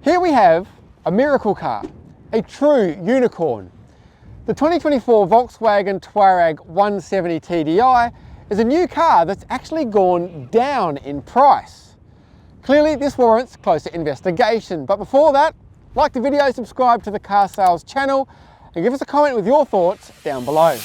Here we have a miracle car, a true unicorn. The 2024 Volkswagen Touareg 170 TDI is a new car that's actually gone down in price. Clearly this warrants closer investigation, but before that, like the video, subscribe to the Car Sales channel and give us a comment with your thoughts down below.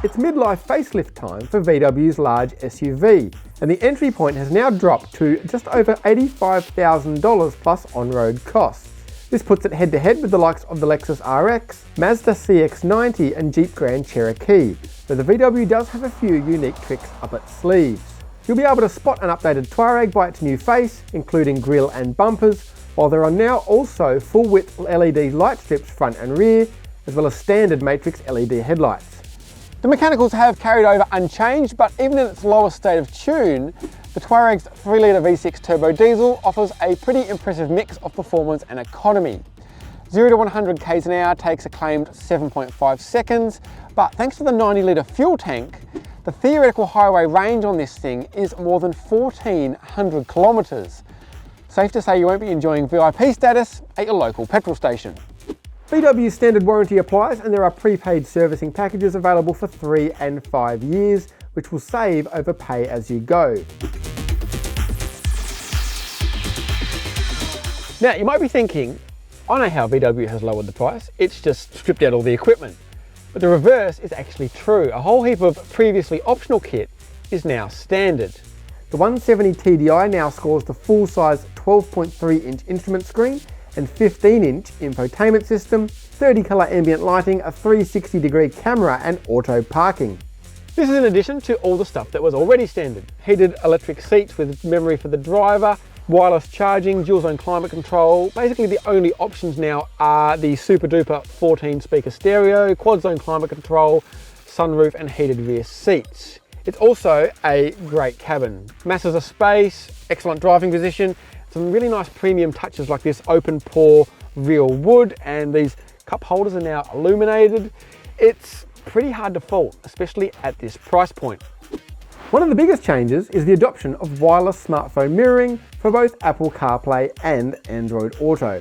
It's midlife facelift time for VW's large SUV, and the entry point has now dropped to just over $85,000 plus on-road costs. This puts it head-to-head with the likes of the Lexus RX, Mazda CX-90 and Jeep Grand Cherokee, though the VW does have a few unique tricks up its sleeves. You'll be able to spot an updated Touareg by its new face, including grille and bumpers, while there are now also full-width LED light strips front and rear, as well as standard matrix LED headlights. The mechanicals have carried over unchanged, but even in its lowest state of tune, the Touareg's 3-litre V6 turbo diesel offers a pretty impressive mix of performance and economy. 0 to 100 km an hour takes a claimed 7.5 seconds, but thanks to the 90-litre fuel tank, the theoretical highway range on this thing is more than 1,400 kilometres. Safe to say you won't be enjoying VIP status at your local petrol station. VW's standard warranty applies, and there are prepaid servicing packages available for 3 and 5 years, which will save over pay as you go. Now you might be thinking, I know how VW has lowered the price, it's just stripped out all the equipment. But the reverse is actually true. A whole heap of previously optional kit is now standard. The 170 TDI now scores the full-size 12.3-inch instrument screen and 15-inch infotainment system, 30-colour ambient lighting, a 360-degree camera and auto parking. This is in addition to all the stuff that was already standard. Heated electric seats with memory for the driver, wireless charging, dual zone climate control. Basically the only options now are the super duper 14-speaker stereo, quad zone climate control, sunroof and heated rear seats. It's also a great cabin. Masses of space, excellent driving position, some really nice premium touches like this open pore real wood, and these cup holders are now illuminated. It's pretty hard to fault, especially at this price point. One of the biggest changes is the adoption of wireless smartphone mirroring for both Apple CarPlay and Android Auto.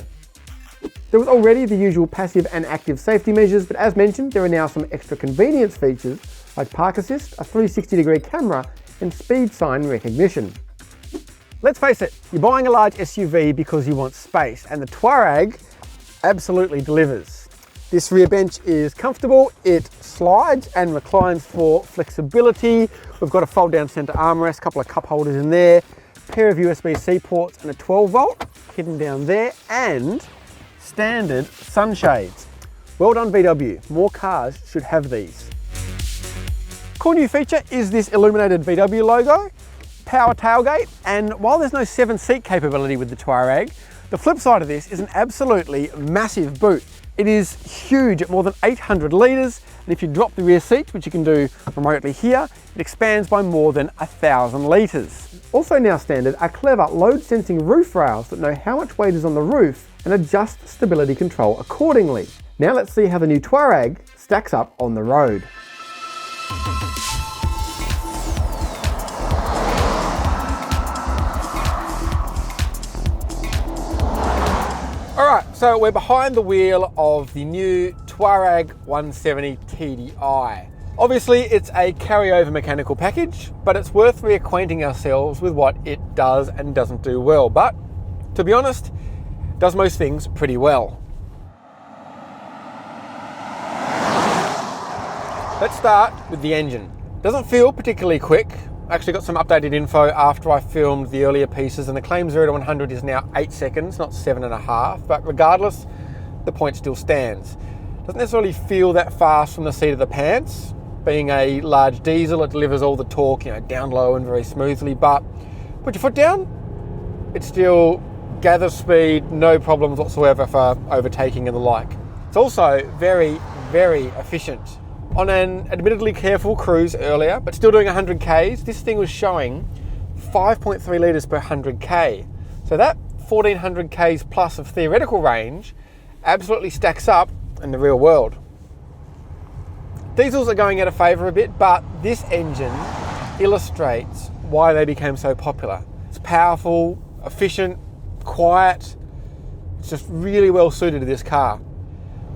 There was already the usual passive and active safety measures, but as mentioned, there are now some extra convenience features like park assist, a 360-degree camera and speed sign recognition. Let's face it, you're buying a large SUV because you want space, and the Touareg absolutely delivers. This rear bench is comfortable, it slides and reclines for flexibility. We've got a fold down center armrest, a couple of cup holders in there, pair of USB-C ports and a 12 volt hidden down there, and standard sunshades. Well done VW, more cars should have these. Cool new feature is this illuminated VW logo, power tailgate, and while there's no 7-seat capability with the Touareg, the flip side of this is an absolutely massive boot. It is huge at more than 800 litres, and if you drop the rear seat, which you can do remotely here, it expands by more than 1,000 litres. Also now standard are clever load-sensing roof rails that know how much weight is on the roof and adjust stability control accordingly. Now let's see how the new Touareg stacks up on the road. Alright, so we're behind the wheel of the new Touareg 170 TDI. Obviously it's a carryover mechanical package, but it's worth reacquainting ourselves with what it does and doesn't do well. But to be honest, it does most things pretty well. Let's start with the engine. Doesn't feel particularly quick. I actually got some updated info after I filmed the earlier pieces, and the claim 0 to 100 is now 8 seconds, not 7.5, but regardless, the point still stands. Doesn't necessarily feel that fast from the seat of the pants. Being a large diesel, it delivers all the torque, down low and very smoothly, but put your foot down, it still gathers speed, no problems whatsoever for overtaking and the like. It's also very, very efficient. On an admittedly careful cruise earlier, but still doing 100 Ks, this thing was showing 5.3 litres per 100 K. So that 1,400 Ks plus of theoretical range absolutely stacks up in the real world. Diesels are going out of favour a bit, but this engine illustrates why they became so popular. It's powerful, efficient, quiet. It's just really well suited to this car.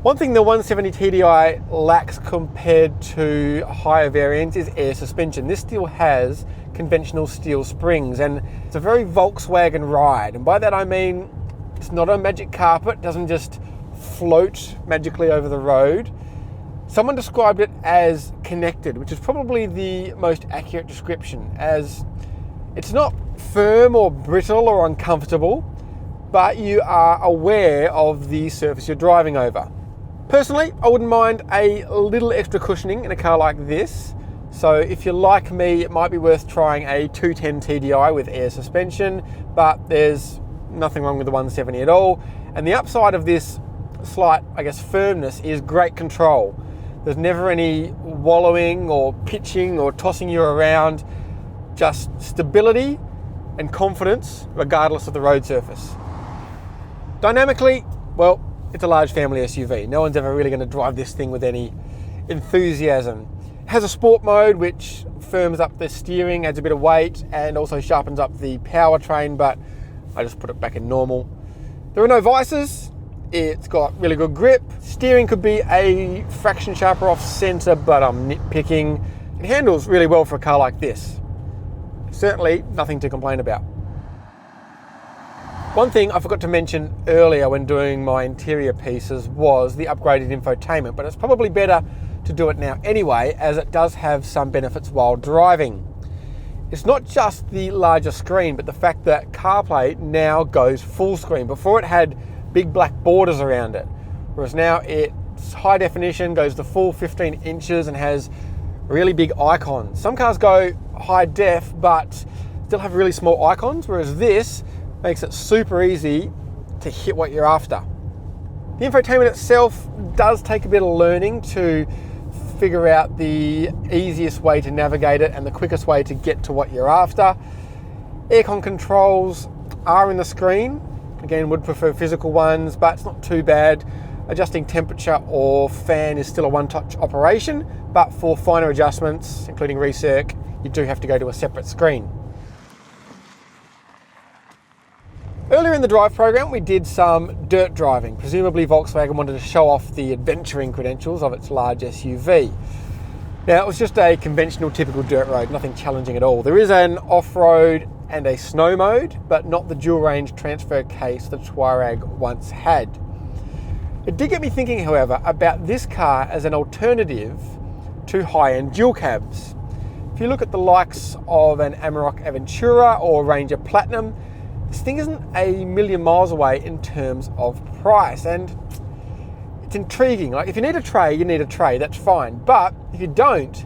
One thing the 170 TDI lacks compared to higher variants is air suspension. This still has conventional steel springs, and it's a very Volkswagen ride. And by that I mean it's not a magic carpet, it doesn't just float magically over the road. Someone described it as connected, which is probably the most accurate description, as it's not firm or brittle or uncomfortable, but you are aware of the surface you're driving over. Personally, I wouldn't mind a little extra cushioning in a car like this. So if you're like me, it might be worth trying a 210 TDI with air suspension, but there's nothing wrong with the 170 at all. And the upside of this slight, firmness is great control. There's never any wallowing or pitching or tossing you around, just stability and confidence regardless of the road surface. Dynamically, well, it's a large family SUV. No one's ever really going to drive this thing with any enthusiasm. It has a sport mode which firms up the steering, adds a bit of weight, and also sharpens up the powertrain, but I just put it back in normal. There are no vices. It's got really good grip. Steering could be a fraction sharper off center, but I'm nitpicking. It handles really well for a car like this. Certainly nothing to complain about. One thing I forgot to mention earlier when doing my interior pieces was the upgraded infotainment, but it's probably better to do it now anyway, as it does have some benefits while driving. It's not just the larger screen, but the fact that CarPlay now goes full screen. Before it had big black borders around it, whereas now it's high definition, goes the full 15 inches and has really big icons. Some cars go high def, but still have really small icons, whereas this makes it super easy to hit what you're after. The infotainment itself does take a bit of learning to figure out the easiest way to navigate it and the quickest way to get to what you're after. Aircon controls are in the screen. Again, would prefer physical ones, but it's not too bad. Adjusting temperature or fan is still a one-touch operation, but for finer adjustments, including recirc, you do have to go to a separate screen. Earlier in the drive program, we did some dirt driving. Presumably Volkswagen wanted to show off the adventuring credentials of its large SUV. Now, it was just a conventional, typical dirt road, nothing challenging at all. There is an off-road and a snow mode, but not the dual range transfer case the Touareg once had. It did get me thinking, however, about this car as an alternative to high-end dual cabs. If you look at the likes of an Amarok Aventura or Ranger Platinum, this thing isn't a million miles away in terms of price, and it's intriguing. Like, if you need a tray, you need a tray, that's fine. But if you don't,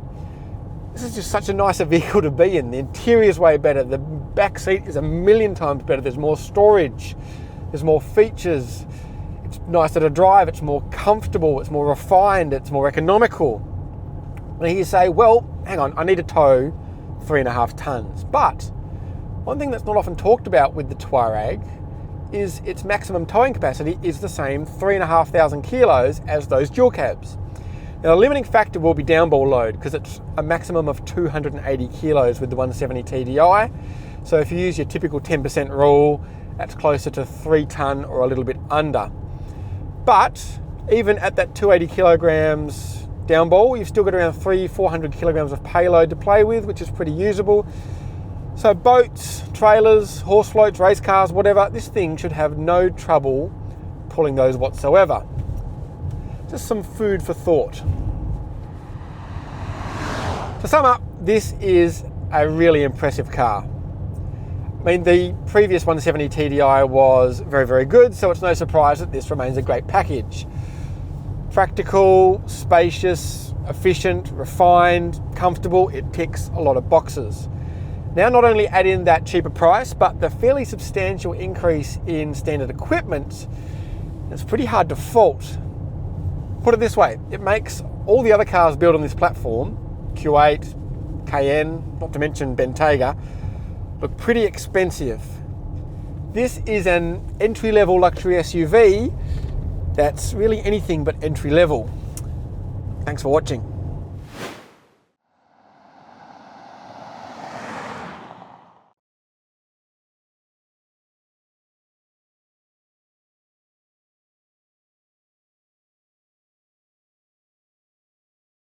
this is just such a nicer vehicle to be in. The interior's way better. The back seat is a million times better. There's more storage. There's more features. It's nicer to drive. It's more comfortable. It's more refined. It's more economical. And here you say, well, hang on, I need to tow 3.5 tons. But one thing that's not often talked about with the Touareg is its maximum towing capacity is the same 3,500 kilos as those dual cabs. Now, the limiting factor will be downball load, because it's a maximum of 280 kilos with the 170 TDI. So if you use your typical 10% rule, that's closer to 3 ton or a little bit under. But even at that 280 kilograms downball, you've still got around 400 kilograms of payload to play with, which is pretty usable. So boats, trailers, horse floats, race cars, whatever, this thing should have no trouble pulling those whatsoever. Just some food for thought. To sum up, this is a really impressive car. I mean, the previous 170 TDI was very, very good, so it's no surprise that this remains a great package. Practical, spacious, efficient, refined, comfortable, it ticks a lot of boxes. Now, not only add in that cheaper price, but the fairly substantial increase in standard equipment, it's pretty hard to fault. Put it this way, it makes all the other cars built on this platform, Q8, Cayenne, not to mention Bentayga, look pretty expensive. This is an entry-level luxury SUV that's really anything but entry-level. Thanks for watching.